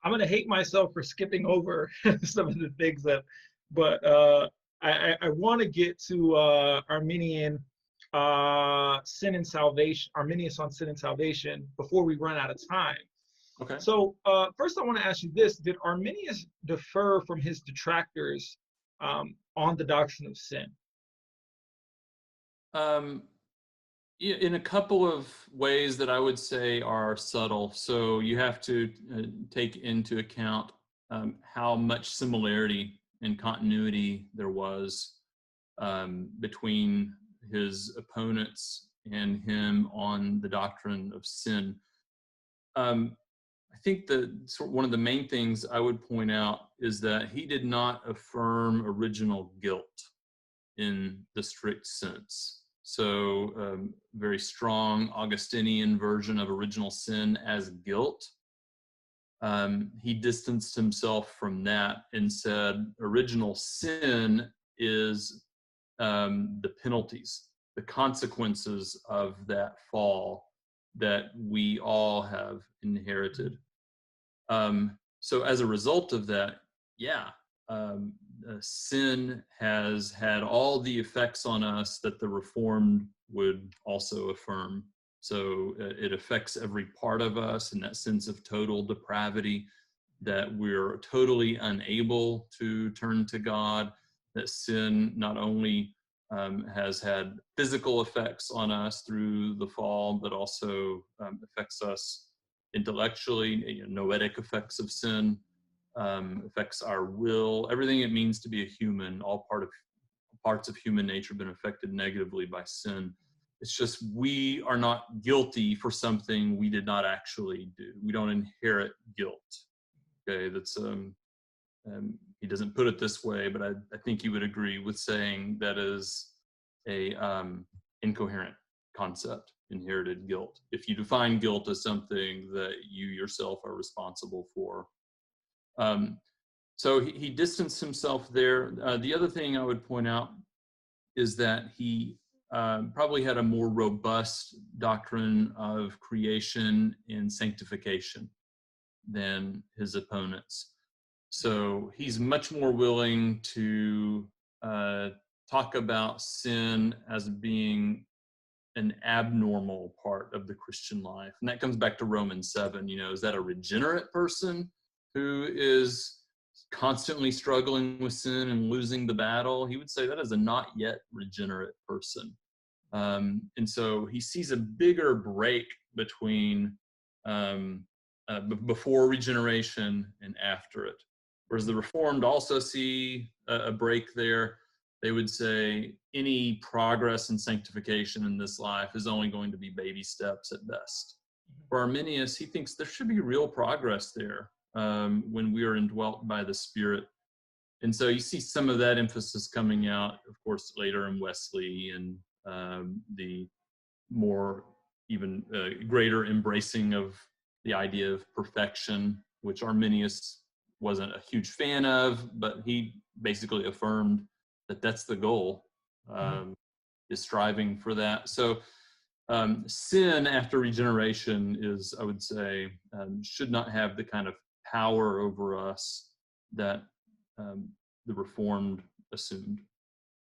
I'm gonna hate myself for skipping over some of the things but I want to get to Arminian sin and salvation, Arminius on sin and salvation before we run out of time. Okay. So first, I want to ask you this: did Arminius differ from his detractors on the doctrine of sin? In a couple of ways that I would say are subtle. So you have to take into account how much similarity and continuity there was between his opponents and him on the doctrine of sin. I think one of the main things I would point out is that he did not affirm original guilt in the strict sense. So very strong Augustinian version of original sin as guilt. He distanced himself from that and said original sin is the penalties, the consequences of that fall that we all have inherited. So as a result of that, sin has had all the effects on us that the Reformed would also affirm. So it affects every part of us in that sense of total depravity, that we're totally unable to turn to God, that sin not only has had physical effects on us through the fall, but also affects us intellectually, noetic effects of sin, affects our will, everything it means to be a human, all parts of human nature have been affected negatively by sin. It's just we are not guilty for something we did not actually do. We don't inherit guilt. Okay, that's he doesn't put it this way, but I think you would agree with saying that is a incoherent concept, inherited guilt. If you define guilt as something that you yourself are responsible for. So he distanced himself there. The other thing I would point out is that he probably had a more robust doctrine of creation and sanctification than his opponents. So he's much more willing to talk about sin as being an abnormal part of the Christian life. And that comes back to Romans 7. Is that a regenerate person who is constantly struggling with sin and losing the battle? He would say that is a not yet regenerate person. And so he sees a bigger break between before regeneration and after it. Whereas the Reformed also see a break there. They would say any progress in sanctification in this life is only going to be baby steps at best. For Arminius, he thinks there should be real progress there when we are indwelt by the Spirit. And so you see some of that emphasis coming out, of course, later in Wesley and the more even greater embracing of the idea of perfection, which Arminius wasn't a huge fan of, but he basically affirmed that that's the goal, is striving for that. So sin after regeneration is, I would say, should not have the kind of power over us that the Reformed assumed.